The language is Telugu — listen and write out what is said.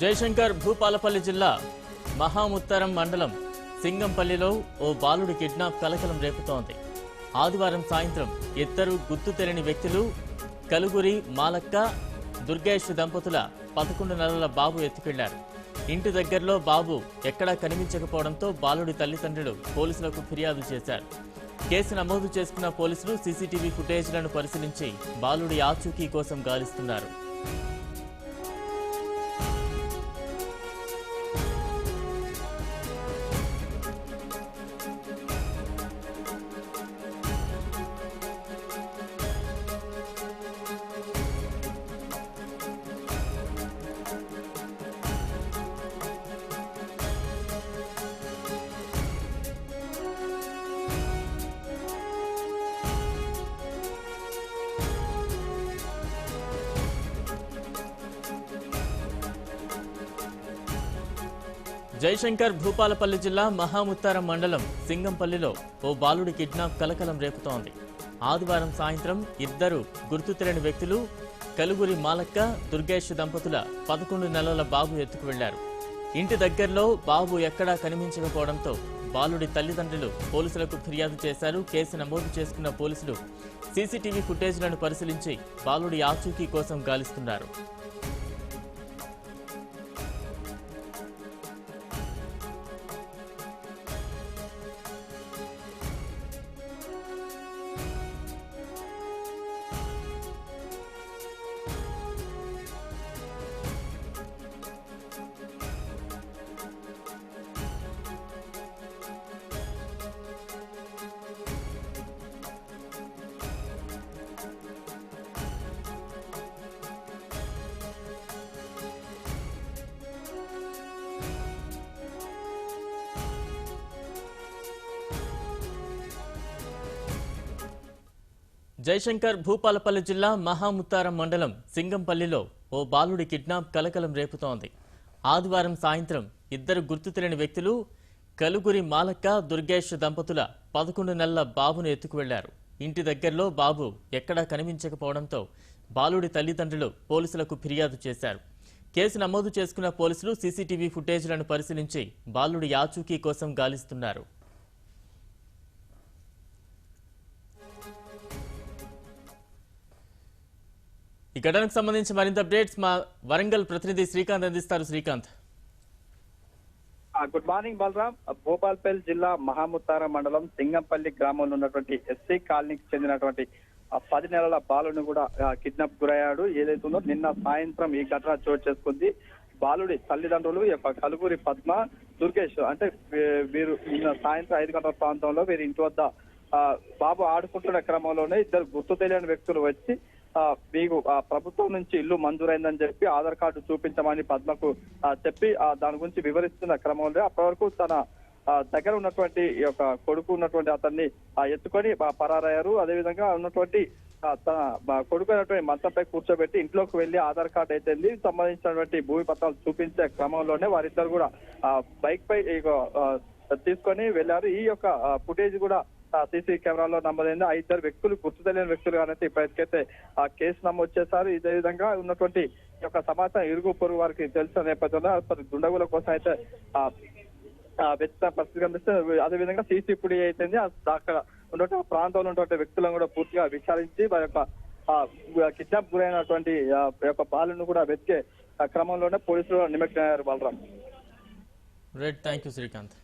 జయశంకర్ భూపాలపల్లి జిల్లా మహాముత్తరం మండలం సింగంపల్లిలో ఓ బాలుడి కిడ్నాప్ కలకలం రేపుతోంది. ఆదివారం సాయంత్రం ఇద్దరు గుర్తు తెలియని వ్యక్తులు కలుగురి మాలక్క దుర్గేష్ దంపతుల 11 నెలల బాబు ఎత్తుకెళ్లారు. ఇంటి దగ్గరలో బాబు ఎక్కడా కనిపించకపోవడంతో బాలుడి తల్లిదండ్రులు పోలీసులకు ఫిర్యాదు చేశారు. కేసు నమోదు చేసుకున్న పోలీసులు సీసీటీవీ ఫుటేజ్లను పరిశీలించి బాలుడి ఆచూకీ కోసం గాలిస్తున్నారు. జయశంకర్ భూపాలపల్లి జిల్లా మహాముత్తారం మండలం సింగంపల్లిలో ఓ బాలుడి కిడ్నాప్ కలకలం రేపుతోంది. ఆదివారం సాయంత్రం ఇద్దరు గుర్తు తెలియని వ్యక్తులు కలుగురి మాలక్క దుర్గేష్ దంపతుల 11 నెలల బాబు ఎత్తుకు వెళ్లారు. ఇంటి దగ్గరలో బాబు ఎక్కడా కనిపించకపోవడంతో బాలుడి తల్లిదండ్రులు పోలీసులకు ఫిర్యాదు చేశారు. కేసు నమోదు చేసుకున్న పోలీసులు సీసీటీవీ ఫుటేజ్లను పరిశీలించి బాలుడి ఆచూకీ కోసం గాలిస్తున్నారు. జయశంకర్ భూపాలపల్లి జిల్లా మహాముత్తారం మండలం సింగంపల్లిలో ఓ బాలుడి కిడ్నాప్ కలకలం రేపుతోంది. ఆదివారం సాయంత్రం ఇద్దరు గుర్తు తెలియని వ్యక్తులు కలుగురి మాలక్క దుర్గేష్ దంపతుల 11 నెలల బాబును ఎత్తుకు వెళ్లారు. ఇంటి దగ్గరలో బాబు ఎక్కడా కనిపించకపోవడంతో బాలుడి తల్లిదండ్రులు పోలీసులకు ఫిర్యాదు చేశారు. కేసు నమోదు చేసుకున్న పోలీసులు సీసీటీవీ ఫుటేజ్లను పరిశీలించి బాలుడి ఆచూకీ కోసం గాలిస్తున్నారు. ఈ ఘటనకు సంబంధించి మరింత అప్డేట్స్ మా వరంగల్ ప్రతినిధి శ్రీకాంత్ అందిస్తారు. Srikanth, good morning Balaram. భూపాలపల్లి జిల్లా మహాముత్తారం మండలం సింగంపల్లి గ్రామంలో ఉన్నటువంటి ఎస్సీ కాలనీకి చెందినటువంటి 10 నెలల బాలుని కూడా కిడ్నాప్ గురయ్యాడు. ఏదైతుందో నిన్న సాయంత్రం ఈ ఘటన చోటు చేసుకుంది. బాలుడి తల్లిదండ్రులు కలుగురి పద్మ దుర్గేష్ అంటే వీరు నిన్న సాయంత్రం 5 గంటల ప్రాంతంలో వీరి ఇంటి వద్ద బాబు ఆడుకుంటున్న క్రమంలోనే ఇద్దరు గుర్తు తెలియని వ్యక్తులు వచ్చి మీకు ప్రభుత్వం నుంచి ఇల్లు మంజూరైందని చెప్పి ఆధార్ కార్డు చూపించమని పద్మకు చెప్పి దాని గురించి వివరిస్తున్న క్రమంలో అప్పటి వరకు తన దగ్గర ఉన్నటువంటి యొక్క కొడుకు ఉన్నటువంటి అతన్ని ఎత్తుకొని పరారయ్యారు. అదేవిధంగా ఉన్నటువంటి తన కొడుకు అయినటువంటి మంచంపై కూర్చోబెట్టి ఇంట్లోకి వెళ్లి ఆధార్ కార్డు అయితే సంబంధించినటువంటి భూమి పత్రాలు చూపించే క్రమంలోనే వారిద్దరు కూడా బైక్ పై తీసుకొని వెళ్లారు. ఈ యొక్క ఫుటేజ్ కూడా సీసీ కెమెరాలో నమోదైంది. ఆ ఇద్దరు వ్యక్తులు గుర్తు తెలియని వ్యక్తులు అనేది ఇప్పటికైతే కేసు నమోదు చేశారు. ఇదే విధంగా ఉన్నటువంటి యొక్క సమాచారం ఇరుగు పొరుగు వారికి తెలిసిన నేపథ్యంలో దుండగుల కోసం అయితే వెతుకుతున్న పరిస్థితి కనిపిస్తుంది. అదేవిధంగా సీసీ ఫుటేజ్ అయితే అక్కడ ఉన్నటువంటి ప్రాంతంలో ఉన్నటువంటి వ్యక్తులను కూడా పూర్తిగా విచారించి వారి యొక్క కిడ్నాప్ గురైనటువంటి యొక్క బాలును కూడా వెతికే క్రమంలోనే పోలీసులు నిమగ్నమయ్యారు. Balaram, right, thank you Srikanth.